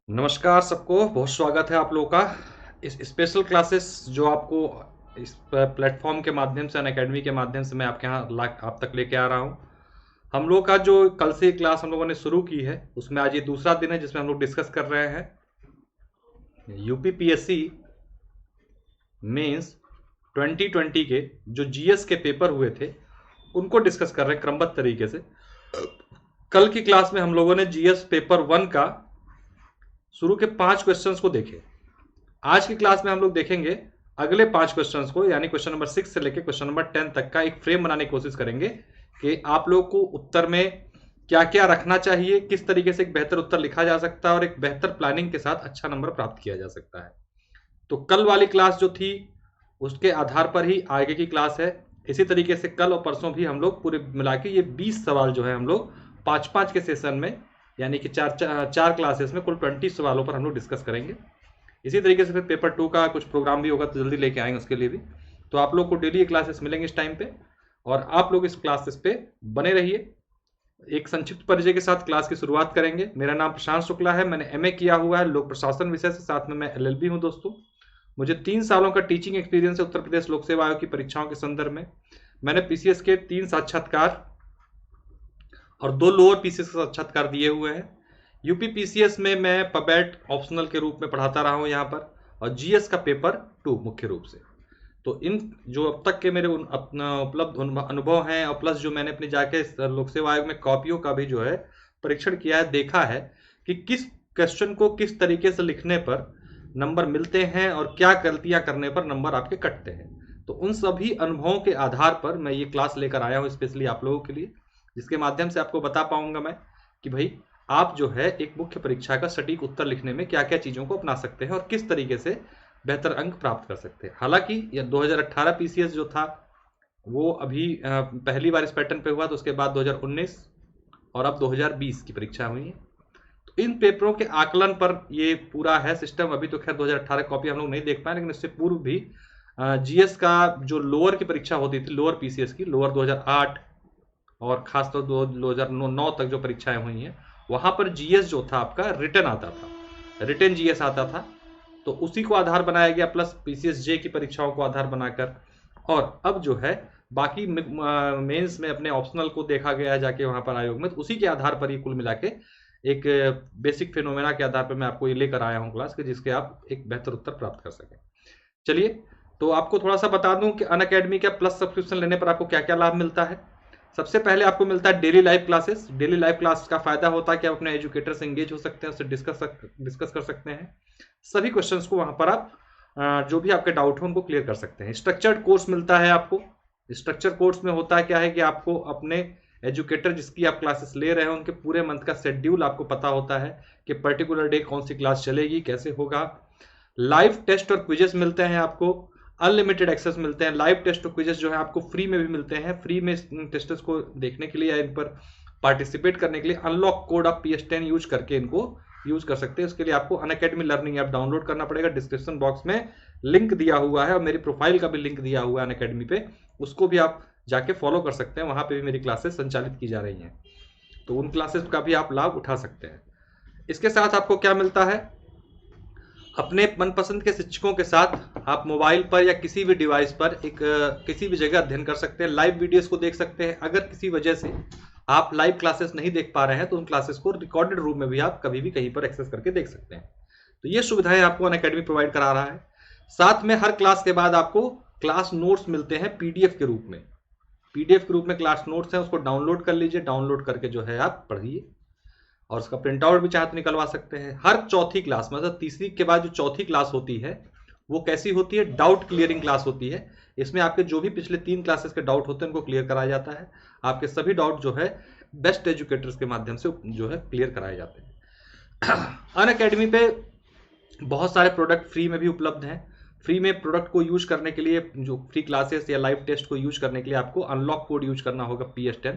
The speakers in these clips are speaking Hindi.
नमस्कार सबको, बहुत स्वागत है आप लोगों का इस स्पेशल क्लासेस जो आपको इस प्लेटफॉर्म के माध्यम से अनअकैडमी के माध्यम से मैं आपके यहाँ आप तक लेके आ रहा हूँ। हम लोग का जो कल से क्लास हम लोगों ने शुरू की है उसमें आज ये दूसरा दिन है जिसमें हम लोग डिस्कस कर रहे हैं यूपीपीएससी मेंस 2020 के जो जीएस के पेपर हुए थे उनको डिस्कस कर रहे हैं क्रमबद्ध तरीके से। कल की क्लास में हम लोगों ने जीएस पेपर 1 का शुरू के 5 क्वेश्चंस को देखे। आज की क्लास में हम लोग देखेंगे अगले 5 क्वेश्चंस को, यानी क्वेश्चन नंबर 6 से लेकर क्वेश्चन नंबर 10 तक का एक फ्रेम बनाने की कोशिश करेंगे कि आप लोग को उत्तर में क्या क्या रखना चाहिए, किस तरीके से एक बेहतर उत्तर लिखा जा सकता है और एक बेहतर प्लानिंग के साथ अच्छा नंबर प्राप्त किया जा सकता है। तो कल वाली क्लास जो थी उसके आधार पर ही आगे की क्लास है। इसी तरीके से कल और परसों भी हम लोग पूरे मिला के ये 20 सवाल जो है हम लोग 5-5 के सेशन में, यानी कि चार क्लासेस में कुल 20 सवालों पर हम लोग डिस्कस करेंगे। इसी तरीके से फिर पेपर 2 का कुछ प्रोग्राम भी होगा तो जल्दी लेके आएंगे उसके लिए भी। तो आप लोग को डेली ये क्लासेस मिलेंगे इस टाइम पे और आप लोग इस क्लासेस पे बने रहिए। एक संक्षिप्त परिचय के साथ क्लास की शुरुआत करेंगे। मेरा नाम प्रशांत शुक्ला है, मैंने एमए किया हुआ है लोक प्रशासन विषय से, साथ में मैं एलएलबी हूँ दोस्तों। मुझे 3 सालों का टीचिंग एक्सपीरियंस है उत्तर प्रदेश लोक सेवा आयोग की परीक्षाओं के संदर्भ में। मैंने पीसीएस के 3 साक्षात्कार और 2 लोअर पीसीएस का साक्षात्कार दिए हुए हैं। यूपी पीसीएस में मैं पबैट ऑप्शनल के रूप में पढ़ाता रहा हूँ यहाँ पर, और जीएस का पेपर 2 मुख्य रूप से। तो इन जो अब तक के मेरे अपना उपलब्ध अनुभव हैं और प्लस जो मैंने अपने जाके लोक सेवा आयोग में कॉपियों का भी जो है परीक्षण किया है, देखा है कि किस क्वेश्चन को किस तरीके से लिखने पर नंबर मिलते हैं और क्या गलतियां करने पर नंबर आपके कटते हैं। तो उन सभी अनुभवों के आधार पर मैं ये क्लास लेकर आया हूँ स्पेशली आप लोगों के लिए, जिसके माध्यम से आपको बता पाऊंगा मैं कि भाई आप जो है एक मुख्य परीक्षा का सटीक उत्तर लिखने में क्या क्या चीज़ों को अपना सकते हैं और किस तरीके से बेहतर अंक प्राप्त कर सकते हैं। हालांकि यह 2018 पीसीएस जो था वो अभी पहली बार इस पैटर्न पे हुआ, तो उसके बाद 2019 और अब 2020 की परीक्षा हुई है। तो इन पेपरों के आकलन पर ये पूरा है सिस्टम। अभी तो खैर 2018 कॉपी हम लोग नहीं देख पाए, लेकिन इससे पूर्व भी जीएस का जो लोअर की परीक्षा होती थी, लोअर पीसीएस की, लोअर 2008 और खासतौर 2009 तक जो परीक्षाएं हुई हैं वहां पर जीएस जो था आपका रिटर्न आता था, रिटर्न जीएस आता था। तो उसी को आधार बनाया गया, प्लस पीसीएस जे की परीक्षाओं को आधार बनाकर। और अब जो है बाकी मेंस में अपने ऑप्शनल को देखा गया है जाके वहां पर आयोग में, तो उसी के आधार पर ये कुल मिला के एक बेसिक फिनोमेना के आधार पर मैं आपको ये लेकर आया हूँ क्लास के, जिसके आप एक बेहतर उत्तर प्राप्त कर सकें। चलिए, तो आपको थोड़ा सा बता दूं कि अनअकैडमी का प्लस सब्सक्रिप्शन लेने पर आपको क्या क्या लाभ मिलता है। सबसे पहले आपको मिलता है daily live classes. Daily live class का फायदा होता है कि आप अपने एजुकेटर से एंगेज हो सकते हैं, उससे डिस्कस कर सकते हैं। सभी क्वेश्चंस को वहां पर आप जो भी आपके डाउट हो उनको क्लियर कर सकते हैं। स्ट्रक्चर्ड कोर्स मिलता है आपको। स्ट्रक्चर कोर्स में होता है क्या है कि आपको अपने एजुकेटर जिसकी आप क्लासेस ले रहे हैं उनके पूरे मंथ का शेड्यूल आपको पता होता है कि पर्टिकुलर डे कौन सी क्लास चलेगी, कैसे होगा। लाइव टेस्ट और क्विजेस मिलते हैं आपको, अनलिमिटेड एक्सेस मिलते हैं। लाइव टेस्ट और क्विजेस जो है आपको फ्री में भी मिलते हैं। फ्री में टेस्टर्स को देखने के लिए या इन पर पार्टिसिपेट करने के लिए अनलॉक कोड आप PS10 यूज करके इनको यूज कर सकते हैं। उसके लिए आपको अनअकैडमी लर्निंग ऐप डाउनलोड करना पड़ेगा। डिस्क्रिप्शन बॉक्स में लिंक दिया हुआ है और मेरी प्रोफाइल का भी लिंक दिया हुआ है अनअकैडमी पे, उसको भी आप जाके फॉलो कर सकते हैं। वहां पे भी मेरी क्लासेस संचालित की जा रही हैं, तो उन क्लासेस का भी आप लाभ उठा सकते हैं। इसके साथ आपको क्या मिलता है, अपने मनपसंद के शिक्षकों के साथ आप मोबाइल पर या किसी भी डिवाइस पर किसी भी जगह अध्ययन कर सकते हैं। लाइव वीडियोस को देख सकते हैं। अगर किसी वजह से आप लाइव क्लासेस नहीं देख पा रहे हैं तो उन क्लासेस को रिकॉर्डेड रूप में भी आप कभी भी कहीं पर एक्सेस करके देख सकते हैं। तो ये सुविधाएं आपको अनअकैडमी प्रोवाइड करा रहा है। साथ में हर क्लास के बाद आपको क्लास नोट्स मिलते हैं पीडीएफ के रूप में। पीडीएफ के रूप में क्लास नोट्स हैं, उसको डाउनलोड कर लीजिए। डाउनलोड करके जो है आप पढ़िए और उसका प्रिंट आउट भी चाहे तो निकलवा सकते हैं। हर चौथी क्लास, मतलब तीसरी के बाद जो चौथी क्लास होती है वो कैसी होती है, डाउट क्लियरिंग क्लास होती है। इसमें आपके जो भी पिछले 3 क्लासेस के डाउट होते हैं उनको क्लियर कराया जाता है। आपके सभी डाउट जो है बेस्ट एजुकेटर्स के माध्यम से जो है क्लियर कराए जाते हैं। अनअकैडमी पे बहुत सारे प्रोडक्ट फ्री में भी उपलब्ध हैं। फ्री में प्रोडक्ट को यूज करने के लिए, जो फ्री क्लासेस या लाइव टेस्ट को यूज करने के लिए आपको अनलॉक कोड यूज करना होगा PS10।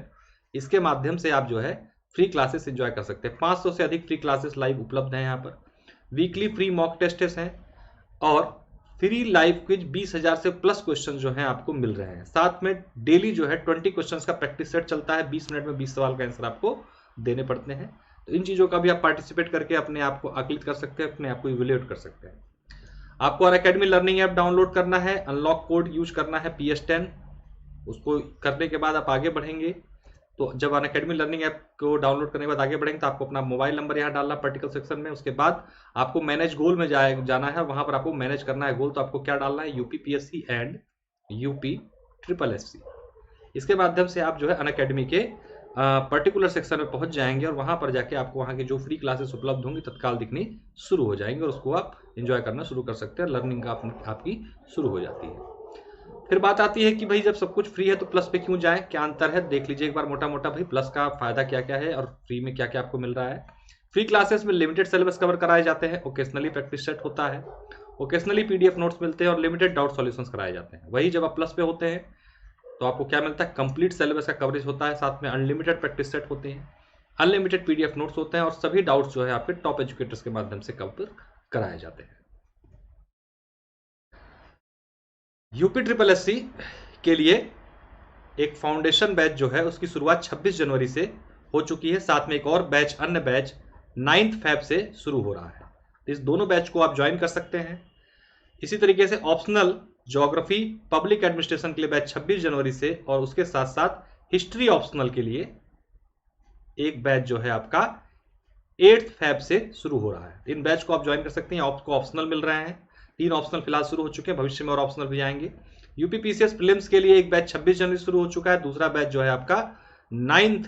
इसके माध्यम से आप जो है फ्री क्लासेस एंजॉय कर सकते हैं। 500 से अधिक फ्री क्लासेस लाइव उपलब्ध हैं यहाँ पर। वीकली फ्री मॉक टेस्ट हैं और फ्री लाइव क्विज 20,000 से प्लस क्वेश्चन जो हैं आपको मिल रहे हैं। साथ में डेली जो है 20 क्वेश्चंस का प्रैक्टिस सेट चलता है। 20 मिनट में 20 सवाल का आंसर आपको देने पड़ते हैं। तो इन चीज़ों का भी आप पार्टिसिपेट करके अपने आप को आकलित कर सकते हैं, अपने आप को इवेल्युएट कर सकते हैं। आपको अनअकैडमी लर्निंग ऐप डाउनलोड करना है, अनलॉक कोड यूज करना है PS10। उसको करने के बाद आप आगे बढ़ेंगे। तो जब अनअकैडमी लर्निंग ऐप को डाउनलोड करने के बाद आगे बढ़ेंगे तो आपको अपना मोबाइल नंबर यहाँ डालना पर्टिकुलर सेक्शन में। उसके बाद आपको मैनेज गोल में जाना है, वहां पर आपको मैनेज करना है गोल। तो आपको क्या डालना है, UPPSC एंड UPSSC। इसके माध्यम से आप जो है अनअकैडमी के पर्टिकुलर सेक्शन में पहुंच जाएंगे और वहां पर जाके आपको वहां की जो फ्री क्लासेस उपलब्ध होंगी तत्काल दिखनी शुरू हो जाएंगे और उसको आप एंजॉय करना शुरू कर सकते हैं। लर्निंग का आपकी शुरू हो जाती है। फिर बात आती है कि भाई जब सब कुछ फ्री है तो प्लस पे क्यों जाएं, क्या अंतर है, देख लीजिए एक बार मोटा मोटा भाई प्लस का फायदा क्या क्या है और फ्री में क्या क्या आपको मिल रहा है। फ्री क्लासेस में लिमिटेड सिलेबस कवर कराए जाते हैं, ओकेशनली प्रैक्टिस सेट होता है, ओकेशनली PDF नोट्स मिलते हैं और लिमिटेड डाउट सॉल्यूशंस कराए जाते हैं। वही जब आप प्लस पे होते हैं तो आपको क्या मिलता है, कंप्लीट सिलेबस का कवरेज होता है, साथ में अनलिमिटेड प्रैक्टिस सेट होते हैं, अनलिमिटेड PDF नोट्स होते हैं और सभी डाउट्स जो है आपके टॉप एजुकेटर्स के माध्यम से कवर कराए जाते हैं। UPSSC के लिए एक फाउंडेशन बैच जो है उसकी शुरुआत 26 जनवरी से हो चुकी है। साथ में एक और बैच, अन्य बैच 9 फेब से शुरू हो रहा है। इस दोनों बैच को आप ज्वाइन कर सकते हैं। इसी तरीके से ऑप्शनल ज्योग्राफी पब्लिक एडमिनिस्ट्रेशन के लिए बैच 26 जनवरी से और उसके साथ साथ हिस्ट्री ऑप्शनल के लिए एक बैच जो है आपका 8 फेब से शुरू हो रहा है। इन बैच को आप ज्वाइन कर सकते हैं। आपको ऑप्शनल मिल रहे हैं, 3 ऑप्शनल फिलहाल शुरू हो चुके हैं, भविष्य में और ऑप्शनल भी आएंगे। UPPCS प्रीलिम्स के लिए एक बैच 26 जनवरी शुरू हो चुका है, दूसरा बैच जो है आपका 9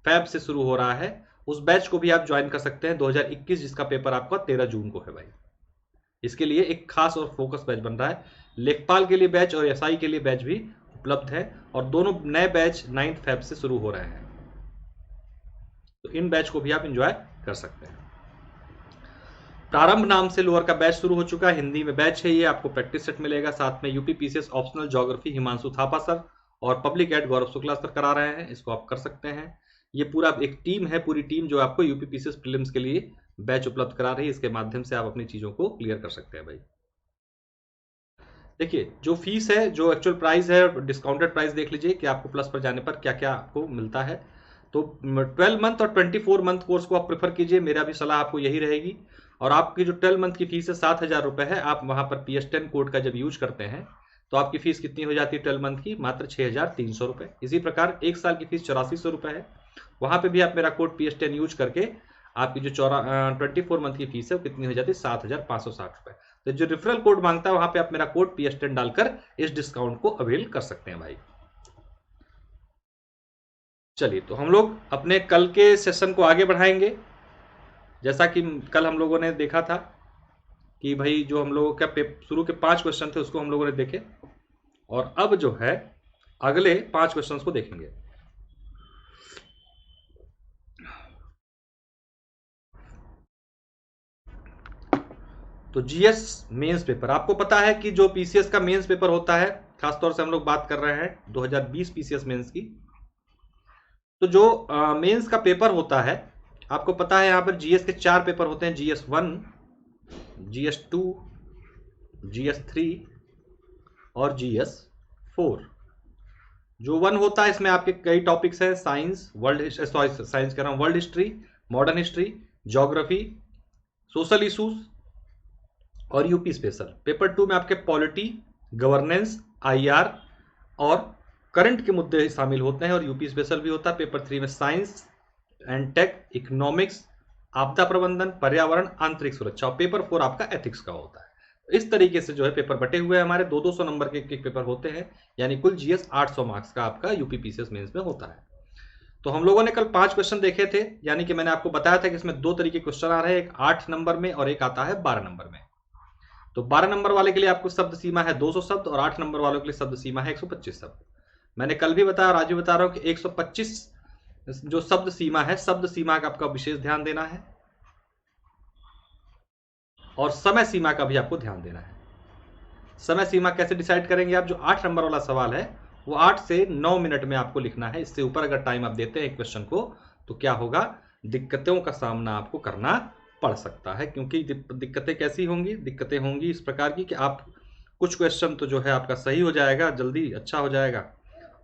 फेब से शुरू हो रहा है। उस बैच को भी आप ज्वाइन कर सकते हैं 2021, जिसका पेपर आपका 13 जून को है भाई। इसके लिए एक खास और फोकस बैच बन रहा है। लेखपाल के लिए बैच और SI के लिए बैच भी उपलब्ध है और दोनों नए बैच 9 फेब से शुरू हो रहे हैं। तो इन बैच को भी आप एंजॉय कर सकते हैं। प्रारंभ नाम से लोअर का बैच शुरू हो चुका है, हिंदी में बैच है ये, आपको प्रैक्टिस सेट मिलेगा। साथ में UPPCS optional geography Himanshu Thapa sir और पब्लिक एड गौरव शुक्ला सर करा रहे हैं, इसको आप कर सकते हैं। ये पूरा एक टीम है, पूरी टीम जो आपको UPPCS प्रीलिम्स के लिए बैच उपलब्ध करा रही है। इसके माध्यम से आप अपनी चीजों को क्लियर कर सकते हैं भाई। देखिए जो फीस है, जो एक्चुअल प्राइस है, डिस्काउंटेड प्राइस देख लीजिए कि आपको प्लस पर जाने पर क्या क्या आपको मिलता है। तो 12 मंथ और 24 मंथ कोर्स को आप प्रेफर कीजिए, मेरा भी सलाह आपको यही रहेगी। और आपकी जो 12 मंथ की फीस है 7,000 रुपए है। आप वहां पर PS10 कोड का जब यूज करते हैं तो आपकी फीस कितनी हो जाती है 12 मंथ की, मात्र 6,300 रुपए। इसी प्रकार 1 साल की फीस 8400 रुपए है। वहां पे भी आप मेरा कोड PS10 यूज करके आपकी जो 24 मंथ की फीस है वो कितनी हो जाती है 7,560 रुपए। तो जो रेफरल कोड मांगता है वहां पे आप मेरा कोड PS10 डालकर इस डिस्काउंट को अवेल कर सकते हैं भाई। चलिए तो हम लोग अपने कल के सेशन को आगे बढ़ाएंगे। जैसा कि कल हम लोगों ने देखा था कि भाई जो हम लोगों का शुरू के 5 क्वेश्चन थे उसको हम लोगों ने देखे और अब जो है अगले 5 क्वेश्चन को देखेंगे। तो GS मेंस पेपर, आपको पता है कि जो PCS का मेंस पेपर होता है, खासतौर से हम लोग बात कर रहे हैं 2020 PCS मेंस की। तो जो मेंस का पेपर होता है, आपको पता है यहाँ पर GS के 4 पेपर होते हैं, GS1, GS2, GS3 और GS4। जो 1 होता है इसमें आपके कई टॉपिक्स हैं, साइंस, साइंस कह रहा हूँ, world history, modern history, geography, social issues और यूपी स्पेशल। पेपर 2 में आपके पॉलिटी, गवर्नेंस, IR और करंट के मुद्दे शामिल होते हैं और यूपी स्पेशल भी होता है। पेपर 3 में साइंस एंड टेक, इकोनॉमिक्स, आपदा प्रबंधन, पर्यावरण, आंतरिक सुरक्षा और पेपर 4 आपका एथिक्स का होता है। इस तरीके से जो है पेपर बटे हुए हैं हमारे, 200 नंबर के एक पेपर होते हैं, यानी कुल GS 800 मार्क्स का आपका UPPCS मेंस में होता है। तो हम लोगों ने कल 5 क्वेश्चन देखे थे, यानी कि मैंने आपको बताया था कि इसमें 2 तरीके क्वेश्चन आ रहे हैं, एक 8 नंबर में और एक आता है 12 नंबर में। तो 12 नंबर वाले के लिए आपको शब्द सीमा है 200 शब्द और 8 नंबर वालों के लिए शब्द सीमा है 125 शब्द। मैंने कल भी बताया, आज भी बता रहा हूं कि 125 जो शब्द सीमा है, शब्द सीमा का आपका विशेष ध्यान देना है और समय सीमा का भी आपको ध्यान देना है। समय सीमा कैसे डिसाइड करेंगे आप, जो 8 नंबर वाला सवाल है वो 8 से 9 मिनट में आपको लिखना है। इससे ऊपर अगर टाइम आप देते हैं एक क्वेश्चन को तो क्या होगा, दिक्कतों का सामना आपको करना पड़ सकता है। क्योंकि दिक्कतें कैसी होंगी, दिक्कतें होंगी इस प्रकार की कि आप कुछ क्वेश्चन तो जो है आपका सही हो जाएगा, जल्दी अच्छा हो जाएगा,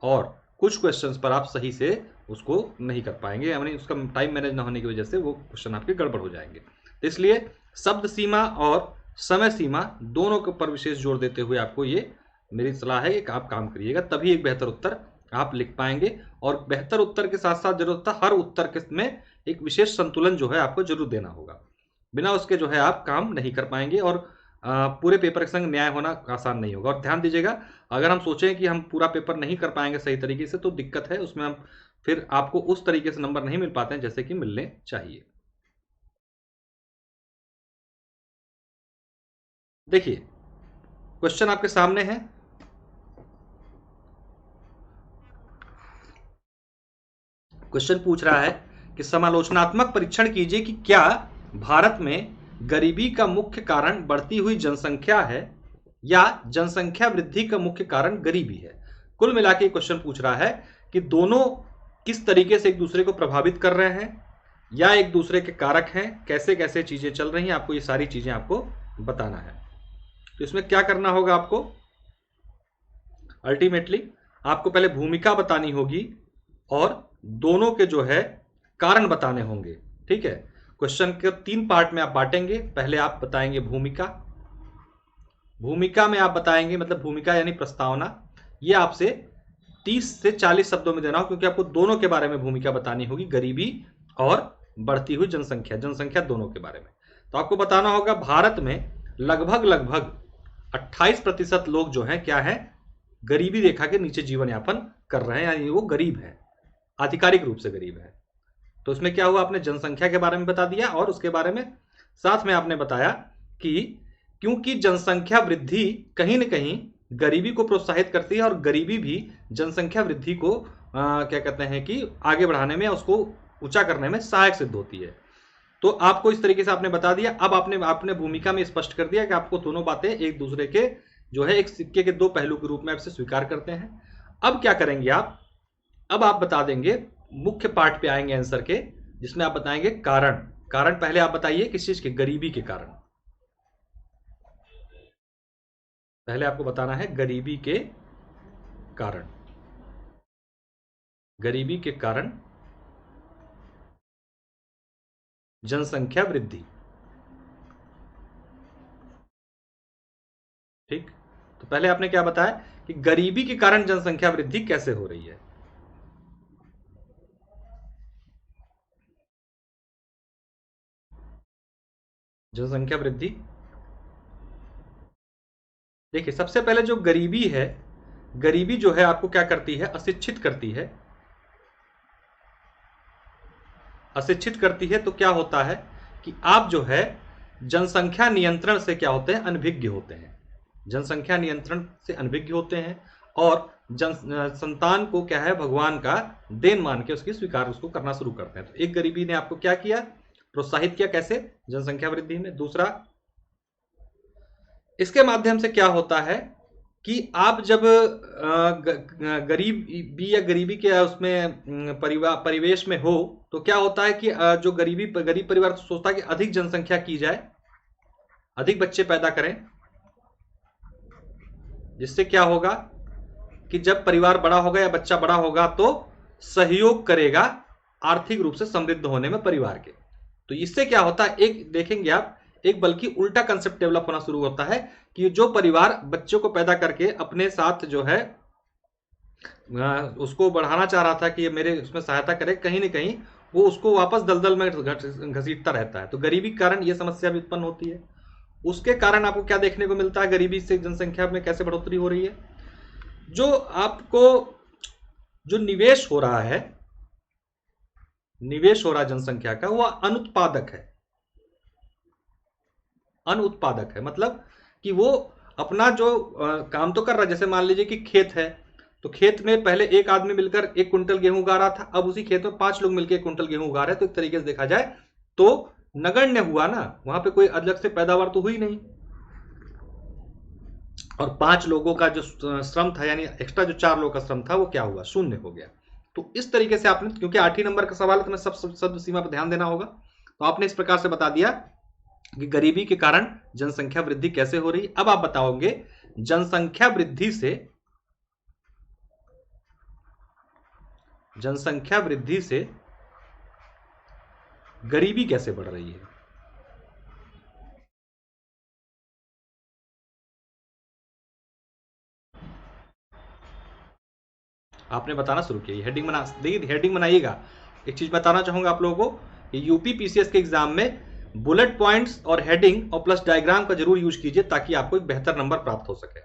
और कुछ क्वेश्चंस पर आप सही से उसको नहीं कर पाएंगे, यानी उसका टाइम मैनेज ना होने की वजह से वो क्वेश्चन आपके गड़बड़ हो जाएंगे। तो इसलिए शब्द सीमा और समय सीमा दोनों के ऊपर विशेष जोर देते हुए आपको ये मेरी सलाह है कि आप काम करिएगा, तभी एक बेहतर उत्तर आप लिख पाएंगे। और बेहतर उत्तर के साथ साथ जरूरत था हर उत्तर के में एक विशेष संतुलन जो है आपको जरूर देना होगा, बिना उसके जो है आप काम नहीं कर पाएंगे और पूरे पेपर के संग न्याय होना आसान नहीं होगा। और ध्यान दीजिएगा, अगर हम सोचें कि हम पूरा पेपर नहीं कर पाएंगे सही तरीके से तो दिक्कत है, उसमें हम फिर आपको उस तरीके से नंबर नहीं मिल पाते हैं जैसे कि मिलने चाहिए। देखिए क्वेश्चन आपके सामने है। क्वेश्चन पूछ रहा है कि समालोचनात्मक परीक्षण कीजिए कि क्या भारत में गरीबी का मुख्य कारण बढ़ती हुई जनसंख्या है या जनसंख्या वृद्धि का मुख्य कारण गरीबी है। कुल मिला के क्वेश्चन पूछ रहा है कि दोनों किस तरीके से एक दूसरे को प्रभावित कर रहे हैं या एक दूसरे के कारक हैं, कैसे कैसे चीजें चल रही हैं, आपको ये सारी चीजें आपको बताना है। तो इसमें क्या करना होगा आपको, अल्टीमेटली आपको पहले भूमिका बतानी होगी और दोनों के जो है कारण बताने होंगे। ठीक है, क्वेश्चन के 3 पार्ट में आप बांटेंगे। पहले आप बताएंगे भूमिका, भूमिका में आप बताएंगे मतलब भूमिका यानी प्रस्तावना, ये आपसे 30 से 40 शब्दों में देना हो क्योंकि आपको दोनों के बारे में भूमिका बतानी होगी, गरीबी और बढ़ती हुई जनसंख्या, जनसंख्या दोनों के बारे में। तो आपको बताना होगा भारत में लगभग 28% लोग जो हैं क्या है, गरीबी रेखा के नीचे जीवन यापन कर रहे हैं, यानी वो गरीब है, आधिकारिक रूप से गरीब है। तो उसमें क्या हुआ, आपने जनसंख्या के बारे में बता दिया और उसके बारे में साथ में आपने बताया कि क्योंकि जनसंख्या वृद्धि कहीं न कहीं गरीबी को प्रोत्साहित करती है और गरीबी भी जनसंख्या वृद्धि को क्या कहते हैं कि आगे बढ़ाने में, उसको ऊंचा करने में सहायक सिद्ध होती है। तो आपको इस तरीके से आपने बता दिया। अब आपने भूमिका में स्पष्ट कर दिया कि आपको दोनों बातें एक दूसरे के जो है एक सिक्के के 2 पहलू के रूप में आपसे स्वीकार करते हैं। अब क्या करेंगे आप, अब आप बता देंगे, मुख्य पार्ट पे आएंगे आंसर के, जिसमें आप बताएंगे कारण। कारण पहले आप बताइए किस चीज के, गरीबी के कारण। पहले आपको बताना है गरीबी के कारण, गरीबी के कारण जनसंख्या वृद्धि। ठीक, तो पहले आपने क्या बताया कि गरीबी के कारण जनसंख्या वृद्धि कैसे हो रही है। जनसंख्या वृद्धि, देखिए सबसे पहले जो गरीबी है, गरीबी जो है आपको क्या करती है, अशिक्षित करती है। अशिक्षित करती है तो क्या होता है कि आप जो है जनसंख्या नियंत्रण से क्या होते हैं, अनभिज्ञ होते हैं। जनसंख्या नियंत्रण से अनभिज्ञ होते हैं और संतान को क्या है, भगवान का देन मान के उसकी स्वीकार उसको करना शुरू करते हैं। तो एक गरीबी ने आपको क्या किया, प्रोत्साहित किया, कैसे, जनसंख्या वृद्धि में। दूसरा, इसके माध्यम से क्या होता है कि आप जब गरीबी या गरीबी के उसमें परिवेश में हो तो क्या होता है कि जो गरीब परिवार सोचता है कि अधिक जनसंख्या की जाए, अधिक बच्चे पैदा करें, जिससे क्या होगा कि जब परिवार बड़ा होगा या बच्चा बड़ा होगा तो सहयोग करेगा आर्थिक रूप से समृद्ध होने में परिवार के। तो इससे क्या होता है, एक देखेंगे आप, एक बल्कि उल्टा कंसेप्ट डेवलप होना शुरू होता है कि जो परिवार बच्चों को पैदा करके अपने साथ जो है उसको बढ़ाना चाह रहा था कि ये मेरे उसमें सहायता करे, कहीं ना कहीं वो उसको वापस दलदल में घसीटता रहता है। तो गरीबी के कारण ये समस्या भी उत्पन्न होती है। उसके कारण आपको क्या देखने को मिलता है, गरीबी से जनसंख्या में कैसे बढ़ोतरी हो रही है, जो आपको जो निवेश हो रहा है, निवेश हो रहा है जनसंख्या का, वह अनुत्पादक है। अनुत्पादक है मतलब कि वो अपना जो काम तो कर रहा है, जैसे मान लीजिए कि खेत है तो खेत में पहले एक आदमी मिलकर 1 कुंटल गेहूं उगा रहा था, अब उसी खेत में 5 लोग मिलकर 1 कुंटल गेहूं उगा रहे हैं। तो एक तरीके से देखा जाए तो नगण्य हुआ ना, वहां पे कोई अलग से पैदावार तो हुई नहीं, और 5 लोगों का जो श्रम था यानी एक्स्ट्रा जो 4 लोगों का श्रम था वो क्या हुआ, शून्य हो गया। तो इस तरीके से आपने, क्योंकि 8 ही नंबर का सवाल है तो मैं सब शब्द सीमा पर ध्यान देना होगा, तो आपने इस प्रकार से बता दिया कि गरीबी के कारण जनसंख्या वृद्धि कैसे हो रही। अब आप बताओगे जनसंख्या वृद्धि से जनसंख्या वृद्धि से गरीबी कैसे बढ़ रही है? आपने बताना शुरू किया। हेडिंग बना, देखिए हेडिंग बनाइएगा। एक चीज बताना चाहूंगा आप लोगों को, यूपी पीसीएस के एग्जाम में बुलेट पॉइंट्स और हेडिंग और प्लस डायग्राम का जरूर यूज कीजिए ताकि आपको एक बेहतर नंबर प्राप्त हो सके।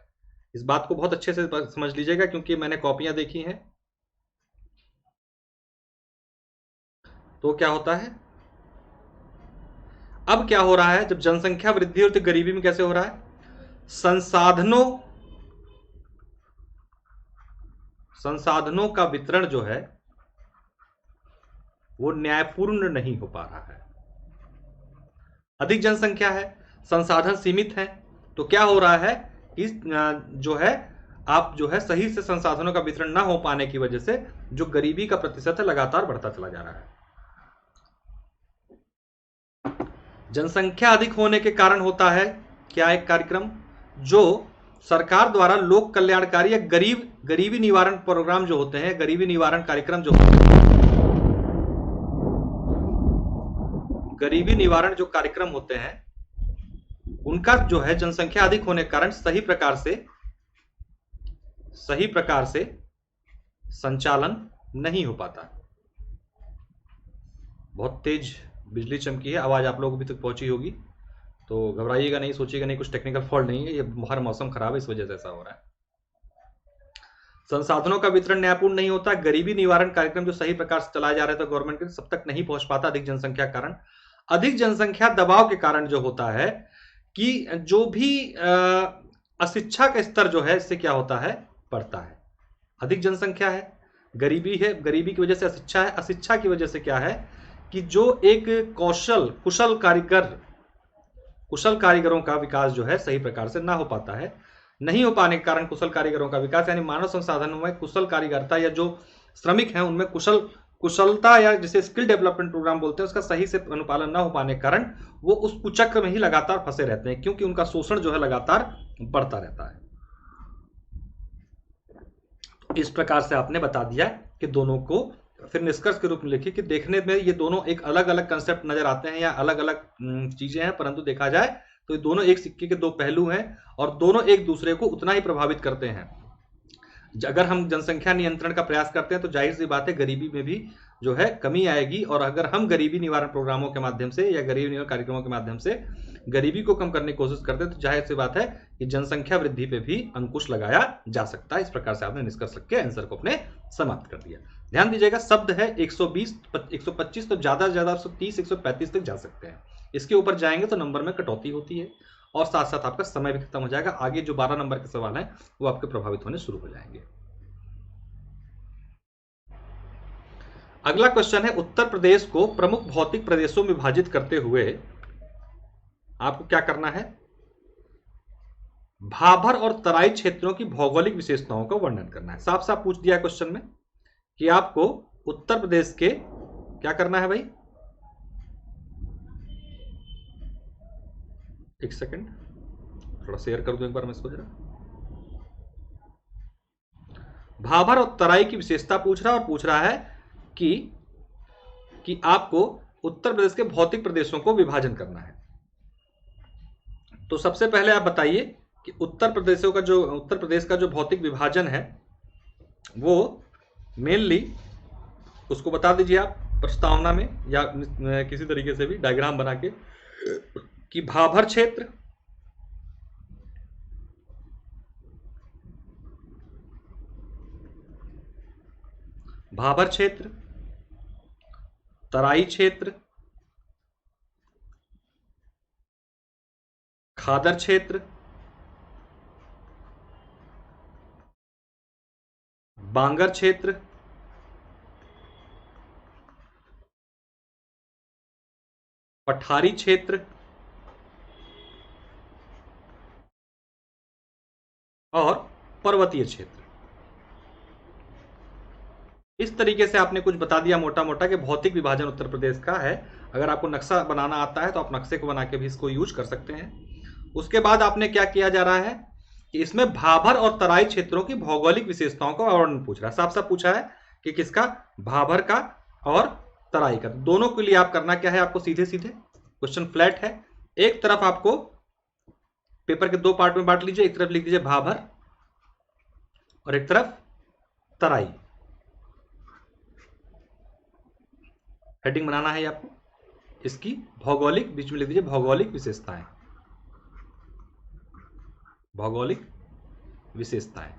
इस बात को बहुत अच्छे से समझ लीजिएगा क्योंकि मैंने कॉपियां देखी हैं। तो क्या होता है, अब क्या हो रहा है, जब जनसंख्या वृद्धि होती है गरीबी में कैसे हो रहा है, संसाधनों का वितरण जो है वो न्यायपूर्ण नहीं हो पा रहा है। अधिक जनसंख्या है, संसाधन सीमित है, तो क्या हो रहा है कि जो है आप जो है सही से संसाधनों का वितरण ना हो पाने की वजह से जो गरीबी का प्रतिशत है लगातार बढ़ता चला जा रहा है। जनसंख्या अधिक होने के कारण होता है क्या, एक कार्यक्रम जो सरकार द्वारा लोक कल्याणकारी या गरीबी निवारण प्रोग्राम जो होते हैं, गरीबी निवारण कार्यक्रम जो होते हैं, गरीबी निवारण जो कार्यक्रम होते हैं उनका जो है जनसंख्या अधिक होने के कारण सही प्रकार से संचालन नहीं हो पाता। बहुत तेज बिजली चमकी है, आवाज आप लोगों को भी तक पहुंची होगी, तो घबराइएगा नहीं, सोचिएगा नहीं कुछ टेक्निकल फॉल्ट नहीं है, ये बाहर मौसम खराब है इस वजह से ऐसा हो रहा है। संसाधनों का वितरण न्यायपूर्ण नहीं होता, गरीबी निवारण कार्यक्रम जो सही प्रकार से चलाया जा रहा था गवर्नमेंट के सब तक नहीं पहुंच पाता अधिक जनसंख्या के कारण। अधिक जनसंख्या दबाव के कारण जो होता है कि जो भी अशिक्षा का स्तर जो है इससे क्या होता है, बढ़ता है। अधिक जनसंख्या है, गरीबी है, गरीबी की वजह से अशिक्षा है, अशिक्षा की वजह से क्या है कि जो एक कुशल कारीगरों का विकास जो है सही प्रकार से ना हो पाता है। नहीं हो पाने के कारण कुशल कारीगरों का विकास यानी मानव संसाधनों में कुशल कारीगरता या जो श्रमिक हैं उनमें कुशलता या जिसे स्किल डेवलपमेंट प्रोग्राम बोलते हैं उसका सही से अनुपालन ना हो पाने के कारण वो उस कुचक्र में ही लगातार फंसे रहते हैं क्योंकि उनका शोषण जो है लगातार बढ़ता रहता है। इस प्रकार से आपने बता दिया कि दोनों को फिर निष्कर्ष के रूप में लिखिए कि देखने में ये दोनों एक अलग अलग कंसेप्ट नजर आते हैं या अलग अलग चीजें हैं, परंतु देखा जाए तो ये दोनों एक सिक्के के दो पहलू हैं और दोनों एक दूसरे को उतना ही प्रभावित करते हैं। अगर हम जनसंख्या नियंत्रण का प्रयास करते हैं तो जाहिर सी बात है गरीबी में भी जो है कमी आएगी, और अगर हम गरीबी निवारण प्रोग्रामों के माध्यम से या गरीबी निवारण कार्यक्रमों के माध्यम से गरीबी को कम करने की कोशिश करते हैं तो जाहिर सी बात है कि जनसंख्या वृद्धि पे भी अंकुश लगाया जा सकता है। इस प्रकार से आपने निष्कर्ष लिख के आंसर को अपने समाप्त कर दिया। ध्यान दीजिएगा, शब्द है 120 125 तो ज्यादा से ज्यादा 130 135 तक जा सकते हैं, इसके ऊपर जाएंगे तो नंबर में कटौती होती है और साथ साथ आपका समय भी खत्म हो जाएगा। आगे जो 12 नंबर के सवाल है वो आपके प्रभावित होने शुरू हो जाएंगे। अगला क्वेश्चन है, उत्तर प्रदेश को प्रमुख भौतिक प्रदेशों में विभाजित करते हुए आपको क्या करना है, भाभर और तराई क्षेत्रों की भौगोलिक विशेषताओं का वर्णन करना है। साफ साफ पूछ दिया क्वेश्चन में कि आपको उत्तर प्रदेश के क्या करना है भाई, एक सेकंड थोड़ा शेयर कर दूं एक बार मैं इसको जरा। भाभर और तराई की विशेषता पूछ रहा है और पूछ रहा है कि आपको उत्तर प्रदेश के भौतिक प्रदेशों को विभाजन करना है। तो सबसे पहले आप बताइए कि उत्तर प्रदेश का जो भौतिक विभाजन है वो मेनली उसको बता दीजिए आप प्रस्तावना में या किसी तरीके से भी डायग्राम बना के कि भाभर क्षेत्र, तराई क्षेत्र, खादर क्षेत्र, बांगर क्षेत्र, पठारी क्षेत्र और पर्वतीय क्षेत्र। इस तरीके से आपने कुछ बता दिया मोटा मोटा कि भौतिक विभाजन उत्तर प्रदेश का है। अगर आपको नक्शा बनाना आता है तो आप नक्शे को बना के भी इसको यूज कर सकते हैं। उसके बाद आपने क्या किया जा रहा है कि इसमें भाभर और तराई क्षेत्रों की भौगोलिक विशेषताओं का वर्णन पूछ रहा है। साफ साफ पूछा है कि किसका, भाभर का और तराई का। दोनों के लिए आप करना क्या है, आपको सीधे सीधे क्वेश्चन फ्लैट है, एक तरफ आपको पेपर के दो पार्ट में बांट लीजिए, एक तरफ लिख दीजिए भाभर और एक तरफ तराई। हेडिंग बनाना है आपको इसकी भौगोलिक, बीच में लिख दीजिए भौगोलिक विशेषताएं, भौगोलिक विशेषताएं।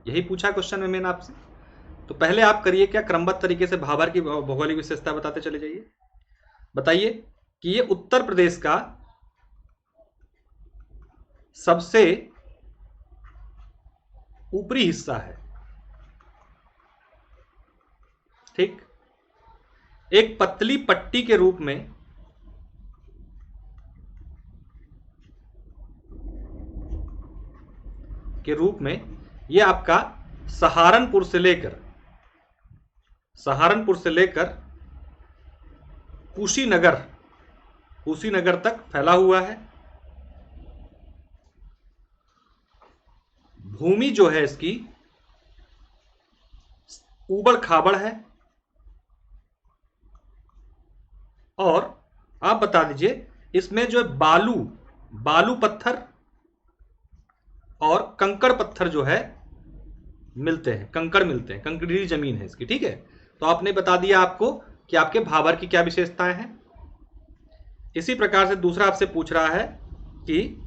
यही पूछा क्वेश्चन में मैंने आपसे। तो पहले आप करिए क्या, क्रमबद्ध तरीके से भाभर की भौगोलिक विशेषता बताते चले जाइए। बताइए कि ये उत्तर प्रदेश का सबसे ऊपरी हिस्सा है, ठीक। एक पतली पट्टी के रूप में ये आपका सहारनपुर से लेकर कुशीनगर तक फैला हुआ है। भूमि जो है इसकी ऊबड़ खाबड़ है, और आप बता दीजिए इसमें जो बालू पत्थर और कंकड़ पत्थर जो है मिलते हैं, कंकड़ मिलते हैं, कंकरीली जमीन है इसकी, ठीक है। तो आपने बता दिया आपको कि आपके भाभर की क्या विशेषताएं हैं। इसी प्रकार से दूसरा आपसे पूछ रहा है कि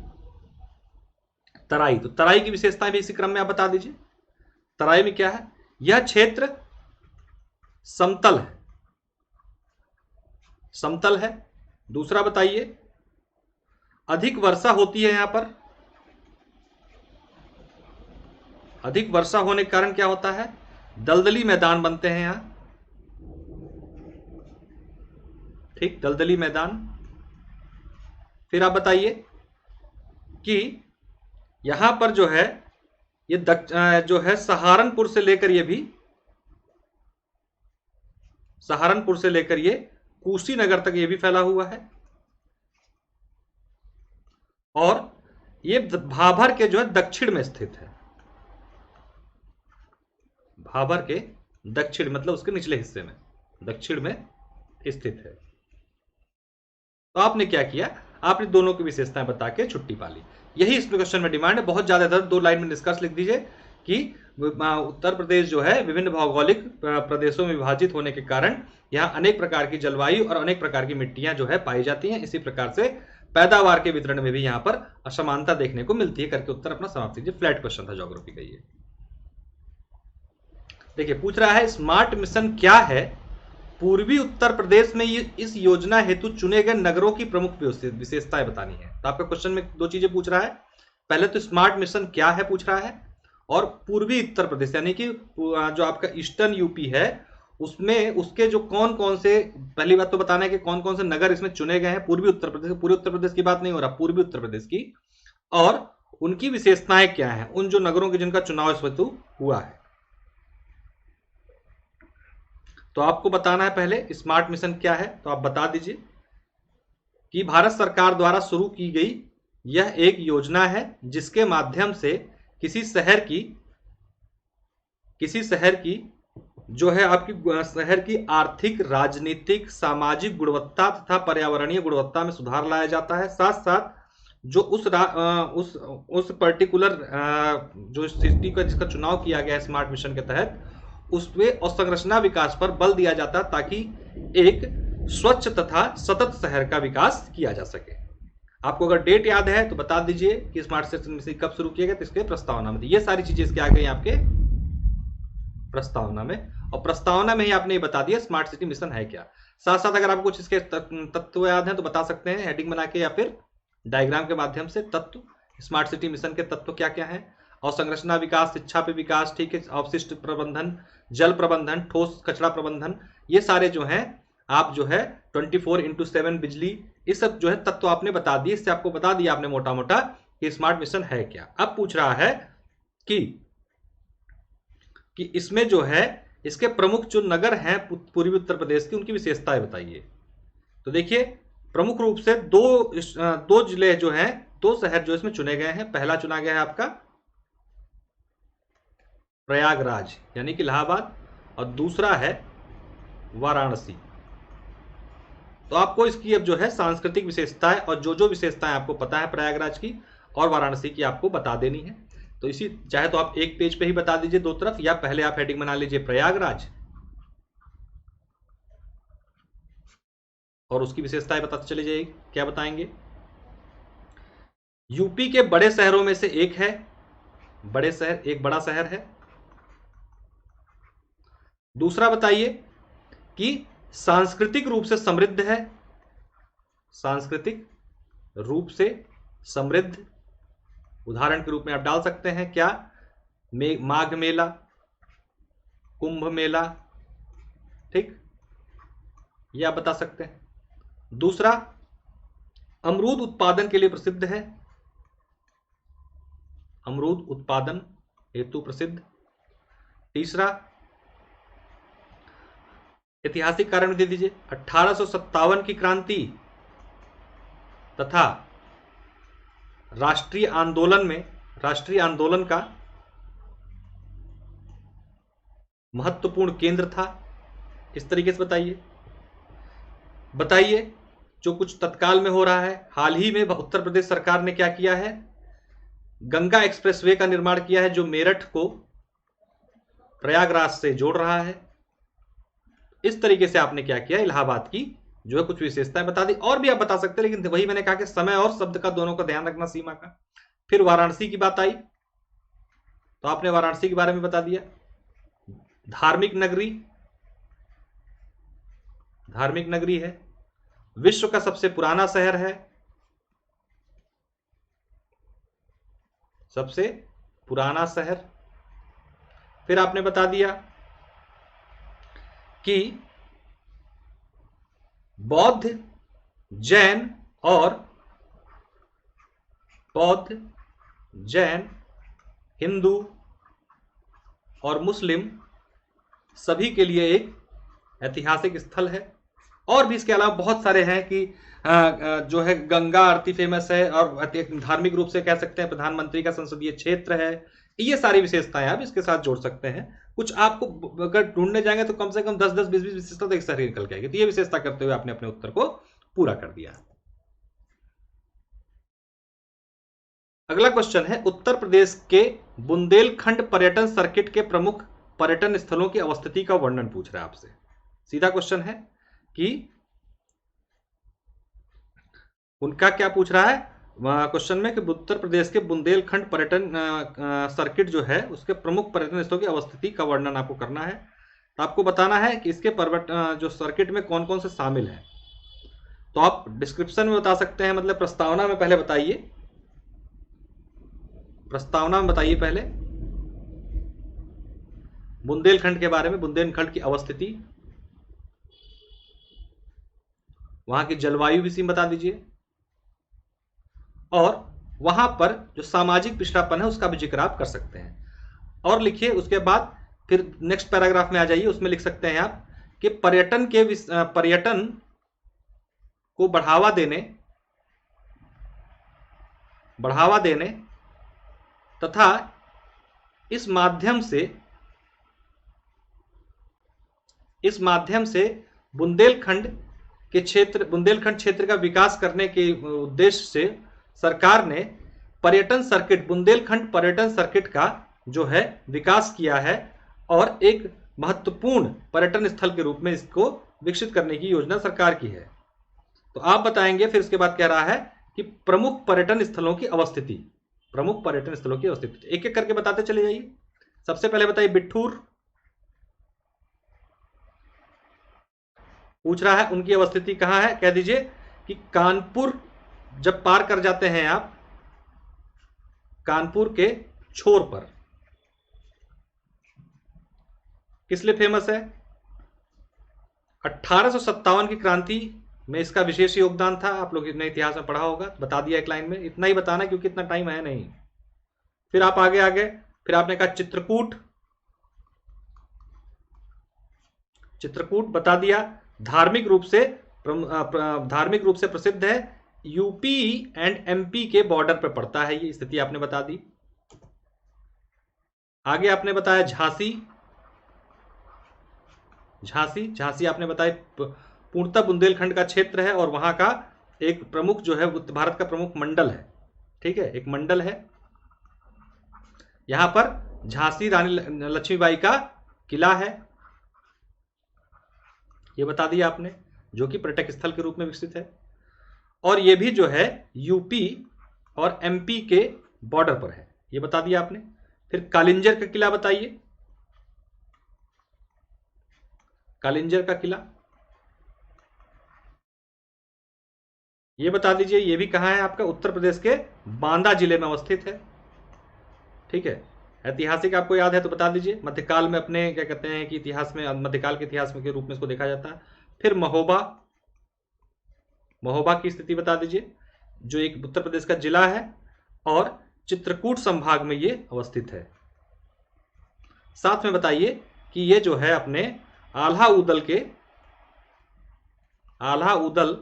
तराई, तो तराई की विशेषताएं भी इसी क्रम में आप बता दीजिए। तराई में क्या है, यह क्षेत्र समतल है। दूसरा बताइए, अधिक वर्षा होती है यहां पर, अधिक वर्षा होने के कारण क्या होता है, दलदली मैदान बनते हैं यहां, ठीक, दलदली मैदान। फिर आप बताइए कि यहां पर जो है ये जो है सहारनपुर से लेकर ये कुशीनगर तक ये भी फैला हुआ है, और ये भाभर के जो है दक्षिण में स्थित है, भाभर के दक्षिण मतलब उसके निचले हिस्से में, दक्षिण में स्थित है। तो आपने क्या किया, आपने दोनों की विशेषताएं बता के छुट्टी पा ली। यही इस क्वेश्चन में डिमांड है। बहुत ज्यादा इधर 2 लाइन में निष्कर्ष लिख दीजिए कि उत्तर प्रदेश जो है विभिन्न भौगोलिक प्रदेशों में विभाजित होने के कारण यहाँ अनेक प्रकार की जलवायु और अनेक प्रकार की मिट्टियां जो है पाई जाती हैं। इसी प्रकार से पैदावार के वितरण में भी यहाँ पर असमानता देखने को मिलती है, करके उत्तर अपना समाप्त कीजिए। फ्लैट क्वेश्चन था ज्योग्राफी का ये। देखिए पूछ रहा है स्मार्ट मिशन क्या है, पूर्वी उत्तर प्रदेश में इस योजना हेतु चुने गए नगरों की प्रमुख विशेषताएं बतानी है। तो आपका क्वेश्चन में 2 चीजें पूछ रहा है, पहले तो स्मार्ट मिशन क्या है पूछ रहा है, और पूर्वी उत्तर प्रदेश यानी कि जो आपका ईस्टर्न यूपी है उसमें उसके जो कौन कौन से, पहली बात तो बताना है कि कौन कौन से नगर इसमें चुने गए हैं पूर्वी उत्तर प्रदेश, पूर्वी उत्तर प्रदेश की बात नहीं हो रहा, पूर्वी उत्तर प्रदेश की, और उनकी विशेषताएं क्या है, उन जो नगरों के जिनका चुनाव इस हेतु हुआ है। तो आपको बताना है पहले स्मार्ट मिशन क्या है, तो आप बता दीजिए कि भारत सरकार द्वारा शुरू की गई यह एक योजना है जिसके माध्यम से किसी शहर की जो है आपकी शहर की आर्थिक, राजनीतिक, सामाजिक गुणवत्ता तथा पर्यावरणीय गुणवत्ता में सुधार लाया जाता है। साथ साथ जो उस पर्टिकुलर जो सिटी का जिसका चुनाव किया गया है स्मार्ट मिशन के तहत, उसमें अवसंरचना विकास पर बल दिया जाता है ताकि एक स्वच्छ तथा सतत शहर का विकास किया जा सके। आपको अगर डेट याद है तो बता दीजिए कि स्मार्ट सिटी मिशन कब शुरू किया गया, तो इसके प्रस्तावना में ये सारी चीजें इसके आ गई आपके प्रस्तावना में, और प्रस्तावना में ही आपने ये बता दिया स्मार्ट सिटी मिशन है क्या। साथ साथ अगर आपको कुछ इसके तत्व याद हैं तो बता सकते हैं हेडिंग बना के या फिर डायग्राम के माध्यम से। तत्व स्मार्ट सिटी मिशन के तत्व क्या क्या है, अवसंरचना विकास, शिक्षा पे विकास, ठीक है, अवशिष्ट प्रबंधन, जल प्रबंधन, ठोस कचरा प्रबंधन, ये सारे जो हैं आप जो है 24/7 बिजली, ये सब जो है तत्व आपने बता दिए। इससे आपको बता दिया आपने मोटा मोटा कि स्मार्ट मिशन है क्या। अब पूछ रहा है कि इसमें जो है इसके प्रमुख जो नगर हैं पूर्वी उत्तर प्रदेश की, उनकी विशेषताएं बताइए। तो देखिए प्रमुख रूप से दो जिले जो हैं, 2 शहर जो इसमें चुने गए हैं। पहला चुना गया है आपका प्रयागराज यानी कि इलाहाबाद, और दूसरा है वाराणसी। तो आपको इसकी अब जो है सांस्कृतिक विशेषताएं और जो जो विशेषताएं आपको पता है प्रयागराज की और वाराणसी की आपको बता देनी है। तो इसी चाहे तो आप एक पेज पे ही बता दीजिए दो तरफ, या पहले आप हेडिंग बना लीजिए प्रयागराज और उसकी विशेषताएं बताते चले जाइए। क्या बताएंगे? यूपी के बड़े शहरों में से एक है, बड़े शहर, एक बड़ा शहर है। दूसरा बताइए कि सांस्कृतिक रूप से समृद्ध है, सांस्कृतिक रूप से समृद्ध। उदाहरण के रूप में आप डाल सकते हैं क्या? माघ मेला, कुंभ मेला, ठीक, ये आप बता सकते हैं। दूसरा, अमरूद उत्पादन के लिए प्रसिद्ध है, अमरूद उत्पादन हेतु प्रसिद्ध। तीसरा, ऐतिहासिक कारण दे दीजिए। 1857 की क्रांति तथा राष्ट्रीय आंदोलन का महत्वपूर्ण केंद्र था। इस तरीके से बताइए जो कुछ तत्काल में हो रहा है। हाल ही में उत्तर प्रदेश सरकार ने क्या किया है? गंगा एक्सप्रेसवे का निर्माण किया है, जो मेरठ को प्रयागराज से जोड़ रहा है। इस तरीके से आपने क्या किया? इलाहाबाद की जो है कुछ विशेषताएं बता दी। और भी आप बता सकते हैं, लेकिन वही मैंने कहा कि समय और शब्द का दोनों का ध्यान रखना, सीमा का। फिर वाराणसी की बात आई तो आपने वाराणसी के बारे में बता दिया। धार्मिक नगरी है, विश्व का सबसे पुराना शहर है, सबसे पुराना शहर। फिर आपने बता दिया कि बौद्ध, जैन, हिंदू और मुस्लिम सभी के लिए एक ऐतिहासिक स्थल है। और भी इसके अलावा बहुत सारे हैं कि जो है गंगा आरती फेमस है, और धार्मिक रूप से कह सकते हैं प्रधानमंत्री का संसदीय क्षेत्र है। ये सारी विशेषताएं आप इसके साथ जोड़ सकते हैं। कुछ आपको अगर ढूंढने जाएंगे तो कम से कम 10-10, 20-20 विशेषता तो एक साथ निकल के आएगी। तो ये विशेषता करते हुए आपने अपने उत्तर को पूरा कर दिया। अगला क्वेश्चन है, उत्तर प्रदेश के बुंदेलखंड पर्यटन सर्किट के प्रमुख पर्यटन स्थलों की अवस्थिति का वर्णन पूछ रहा है आपसे। सीधा क्वेश्चन है कि उनका क्या पूछ रहा है क्वेश्चन में कि उत्तर प्रदेश के बुंदेलखंड पर्यटन सर्किट जो है उसके प्रमुख पर्यटन स्थलों की अवस्थिति का वर्णन आपको करना है। तो आपको बताना है कि इसके जो सर्किट में कौन कौन से शामिल हैं। तो आप डिस्क्रिप्शन में बता सकते हैं, मतलब प्रस्तावना में पहले बताइए, प्रस्तावना में बताइए पहले बुंदेलखंड के बारे में, बुंदेलखंड की अवस्थिति, वहां की जलवायु भी बता दीजिए, और वहां पर जो सामाजिक पिछड़ापन है उसका भी जिक्र आप कर सकते हैं। और लिखिए उसके बाद फिर नेक्स्ट पैराग्राफ में आ जाइए, उसमें लिख सकते हैं आप कि पर्यटन को बढ़ावा देने तथा इस माध्यम से बुंदेलखंड क्षेत्र का विकास करने के उद्देश्य से सरकार ने बुंदेलखंड पर्यटन सर्किट का जो है विकास किया है, और एक महत्वपूर्ण पर्यटन स्थल के रूप में इसको विकसित करने की योजना सरकार की है। तो आप बताएंगे फिर उसके बाद कह रहा है कि प्रमुख पर्यटन स्थलों की अवस्थिति, एक एक करके बताते चले जाइए। सबसे पहले बताइए बिठूर, पूछ रहा है उनकी अवस्थिति कहां है। कह दीजिए कि कानपुर जब पार कर जाते हैं आप, कानपुर के छोर पर। किस लिए फेमस है? 1857 की क्रांति में इसका विशेष योगदान था। आप लोग ने इतिहास में पढ़ा होगा, बता दिया एक लाइन में। इतना ही बताना क्योंकि इतना टाइम है नहीं। फिर आप आगे फिर आपने कहा चित्रकूट बता दिया। धार्मिक रूप से प्रसिद्ध है, यूपी एंड एमपी के बॉर्डर पर पड़ता है, ये स्थिति आपने बता दी। आगे आपने बताया झांसी, झांसी झांसी आपने बताया पूर्णतः बुंदेलखंड का क्षेत्र है और वहां का एक प्रमुख जो है उत्तर भारत का प्रमुख मंडल है। ठीक है, एक मंडल है। यहां पर झांसी रानी लक्ष्मीबाई का किला है, ये बता दिया आपने, जो कि पर्यटक स्थल के रूप में विकसित है। और ये भी जो है यूपी और एमपी के बॉर्डर पर है, ये बता दिया आपने। फिर कालिंजर का किला बताइए, कालिंजर का किला ये बता दीजिए, ये भी कहां है आपका, उत्तर प्रदेश के बांदा जिले में अवस्थित है। ठीक है, ऐतिहासिक आपको याद है तो बता दीजिए। मध्यकाल में अपने क्या कहते हैं कि इतिहास में, मध्यकाल के इतिहास में के रूप में इसको देखा जाता है। फिर महोबा, महोबा की स्थिति बता दीजिए, जो एक उत्तर प्रदेश का जिला है और चित्रकूट संभाग में ये अवस्थित है। साथ में बताइए कि ये जो है अपने आल्हा उदल के, आल्हा उदल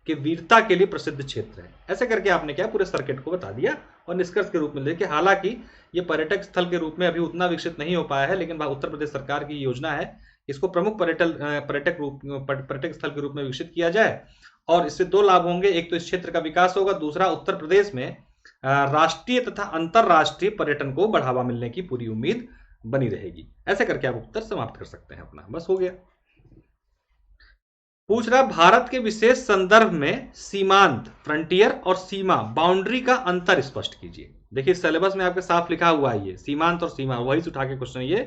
कि वीरता के लिए प्रसिद्ध क्षेत्र है। ऐसे करके आपने क्या पूरे सर्किट को बता दिया और निष्कर्ष के रूप में देखिए, हालांकि ये पर्यटक स्थल के रूप में अभी उतना विकसित नहीं हो पाया है, लेकिन उत्तर प्रदेश सरकार की योजना है इसको प्रमुख पर्यटक स्थल के रूप में विकसित किया जाए। और इससे दो लाभ होंगे, एक तो इस क्षेत्र का विकास होगा, दूसरा उत्तर प्रदेश में राष्ट्रीय तथा अंतरराष्ट्रीय पर्यटन को बढ़ावा मिलने की पूरी उम्मीद बनी रहेगी। ऐसे करके आप उत्तर समाप्त कर सकते हैं अपना, बस हो गया। पूछ रहा भारत के विशेष संदर्भ में सीमांत, फ्रंटियर और सीमा, बाउंड्री का अंतर स्पष्ट कीजिए। देखिए सिलेबस में आपके साफ लिखा हुआ है, ये सीमांत और सीमा, वही से उठा के क्वेश्चन ये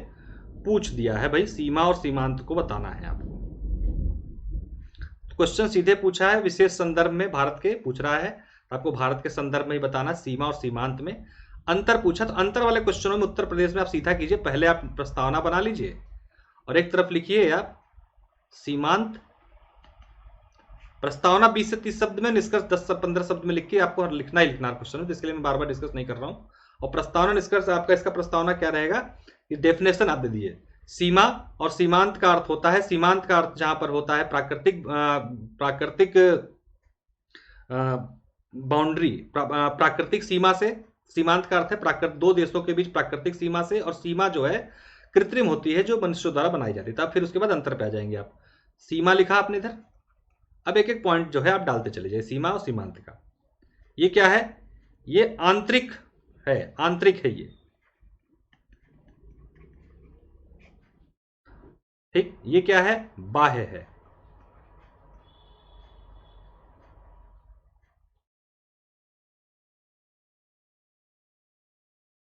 पूछ दिया है भाई, सीमा और सीमांत को बताना है आपको। क्वेश्चन सीधे पूछा है, विशेष संदर्भ में भारत के पूछ रहा है, आपको भारत के संदर्भ में ही बताना, सीमा और सीमांत में। अंतर पूछा तो अंतर वाले क्वेश्चनों में उत्तर प्रदेश में आप सीधा कीजिए, पहले आप प्रस्तावना बना लीजिए और एक तरफ लिखिए आप सीमांत, प्रस्तावना 20 से 30 शब्द में, निष्कर्ष 10 से 15 शब्द में लिख के आपको लिखना ही लिखना क्वेश्चन में, जिसके लिए मैं बार बार डिस्कस नहीं कर रहा हूं। और प्रस्तावना निष्कर्ष आपका, इसका प्रस्तावना क्या रहेगा, ये डेफिनेशन आप दे दिए। सीमा और सीमांत का अर्थ होता है, सीमांत का अर्थ जहां पर होता है प्राकृतिक बाउंड्री, प्राकृतिक सीमा से। सीमांत का अर्थ है दो देशों के बीच प्राकृतिक सीमा से, और सीमा जो है कृत्रिम होती है, जो मनुष्यों द्वारा बनाई जाती है। तब फिर उसके बाद अंतर पे आ जाएंगे आप। सीमा लिखा आपने इधर, अब एक एक पॉइंट जो है आप डालते चले जाइए, सीमा और सीमांत का। ये क्या है, ये आंतरिक है, आंतरिक है ये, ठीक। ये क्या है, बाह्य है।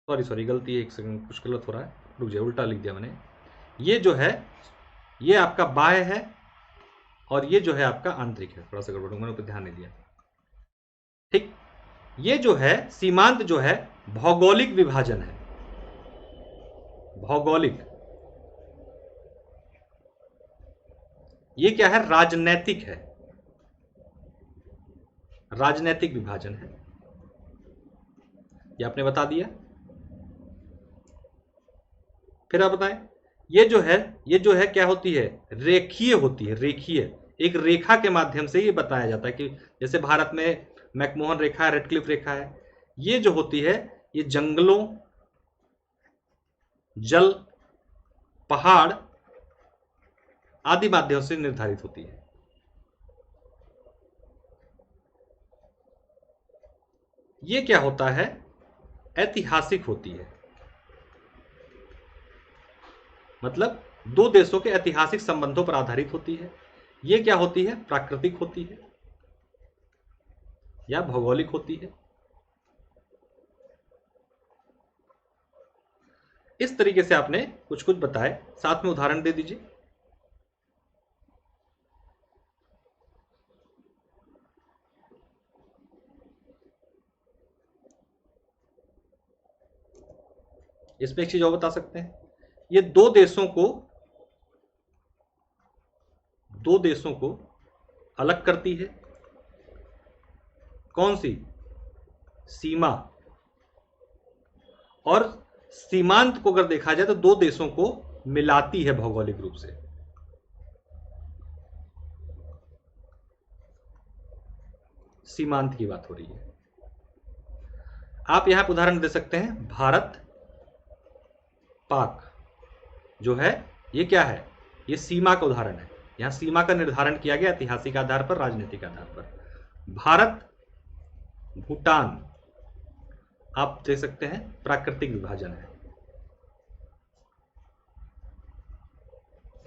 सॉरी सॉरी गलती है, एक सेकंड कुछ गलत हो रहा है, रुक जाए, उल्टा लिख दिया मैंने। ये जो है ये आपका बाह्य है और ये जो है आपका आंतरिक है, थोड़ा सा गड़बड़, मैंने ऊपर ध्यान नहीं दिया, ठीक। ये जो है सीमांत जो है भौगोलिक विभाजन है, भौगोलिक। ये क्या है, राजनैतिक है, राजनैतिक विभाजन है, ये आपने बता दिया। फिर आप बताएं, ये जो है क्या होती है, रेखीय होती है, रेखीय, एक रेखा के माध्यम से ये बताया जाता है कि जैसे भारत में मैकमोहन रेखा है, रेडक्लिफ रेखा है, ये जो होती है ये जंगलों, जल, पहाड़ आदि माध्यम से निर्धारित होती है। ये क्या होता है, ऐतिहासिक होती है, मतलब दो देशों के ऐतिहासिक संबंधों पर आधारित होती है। ये क्या होती है, प्राकृतिक होती है या भौगोलिक होती है। इस तरीके से आपने कुछ कुछ बताए, साथ में उदाहरण दे दीजिए। इसमें एक चीज और बता सकते हैं, ये दो देशों को अलग करती है, कौन सी, सीमा। और सीमांत को अगर देखा जाए तो दो देशों को मिलाती है भौगोलिक रूप से। सीमांत की बात हो रही है। आप यहां पर उदाहरण दे सकते हैं, भारत पाक जो है ये क्या है, ये सीमा का उदाहरण है। यहाँ सीमा का निर्धारण किया गया ऐतिहासिक आधार पर, राजनीतिक आधार पर। भारत भूटान आप देख सकते हैं प्राकृतिक विभाजन है।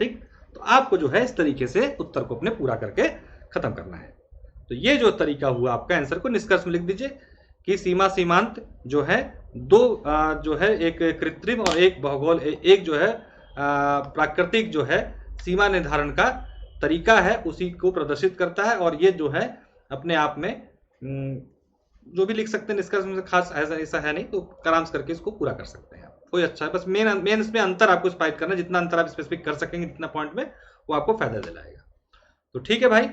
ठीक, तो आपको जो है इस तरीके से उत्तर को अपने पूरा करके खत्म करना है। तो ये जो तरीका हुआ आपका, आंसर को निष्कर्ष में लिख दीजिए कि सीमा सीमांत जो है दो जो है एक कृत्रिम और एक भौगोल, एक जो है प्राकृतिक जो है सीमा निर्धारण का तरीका है, उसी को प्रदर्शित करता है। और ये जो है अपने आप में जो भी लिख सकते हैं निष्कर्ष में, खास ऐसा है नहीं, तो आराम करके इसको पूरा कर सकते हैं। कोई अच्छा है, बस मेन इसमें अंतर आपको स्पाइट करना, जितना अंतर आप स्पेसिफिक कर सकेंगे जितना पॉइंट में, वो आपको फायदा दिलाएगा। तो ठीक है भाई,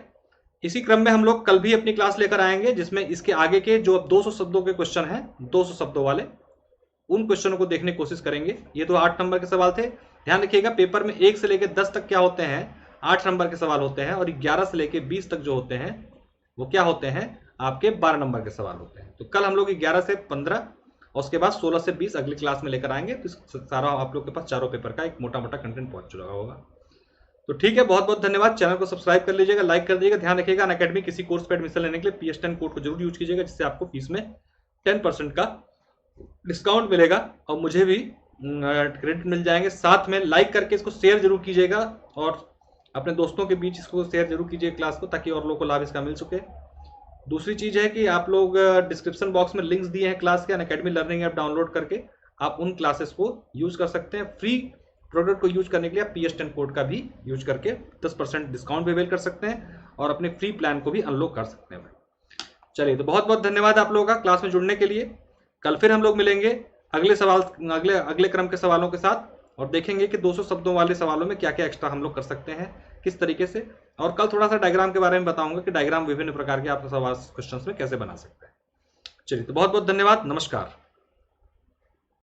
इसी क्रम में हम लोग कल भी अपनी क्लास लेकर आएंगे, जिसमें इसके आगे के जो 200 शब्दों के क्वेश्चन हैं, 200 शब्दों वाले, उन क्वेश्चनों को देखने की कोशिश करेंगे। ये तो 8 नंबर के सवाल थे। ध्यान रखिएगा, पेपर में 1 से लेकर 10 तक क्या होते हैं, 8 नंबर के सवाल होते हैं, और 11 से लेकर 20 तक जो होते हैं वो क्या होते हैं, आपके 12 नंबर के सवाल होते हैं। तो कल हम लोग 11 से 15 और उसके बाद 16 से 20 अगली क्लास में लेकर आएंगे। तो सारा आप लोग के पास चारों पेपर का एक मोटा मोटा कंटेंट पहुंच चुका होगा। तो ठीक है, बहुत बहुत धन्यवाद। चैनल को सब्सक्राइब कर लीजिएगा, लाइक कर दीजिएगा। ध्यान रखिएगा, अनअकैडमी किसी कोर्स पर एडमिशन लेने के लिए PS10 कोड को जरूर यूज कीजिएगा, जिससे आपको फीस में 10% का डिस्काउंट मिलेगा और मुझे भी क्रेडिट मिल जाएंगे। साथ में लाइक करके इसको शेयर जरूर कीजिएगा और अपने दोस्तों के बीच इसको शेयर जरूर कीजिए क्लास को, ताकि और लोगों को लाभ इसका मिल सके। दूसरी चीज है कि आप लोग डिस्क्रिप्शन बॉक्स में लिंक्स दिए हैं क्लास के, अनअकैडमी लर्निंग ऐप डाउनलोड करके आप उन क्लासेस को यूज कर सकते हैं। फ्री प्रोडक्ट को यूज करने के लिए आप PS10 कोड का भी यूज करके 10% डिस्काउंट भी अवेल कर सकते हैं और अपने फ्री प्लान को भी अनलॉक कर सकते हैं। चलिए, तो बहुत बहुत धन्यवाद आप लोगों का क्लास में जुड़ने के लिए। कल फिर हम लोग मिलेंगे अगले क्रम के सवालों के साथ, और देखेंगे कि 200 शब्दों वाले सवालों में क्या क्या एक्स्ट्रा हम लोग कर सकते हैं, किस तरीके से। और कल थोड़ा सा डायग्राम के बारे में बताऊंगा कि डायग्राम विभिन्न प्रकार के आप सवाल क्वेश्चंस में कैसे बना सकते हैं। चलिए, तो बहुत बहुत धन्यवाद, नमस्कार।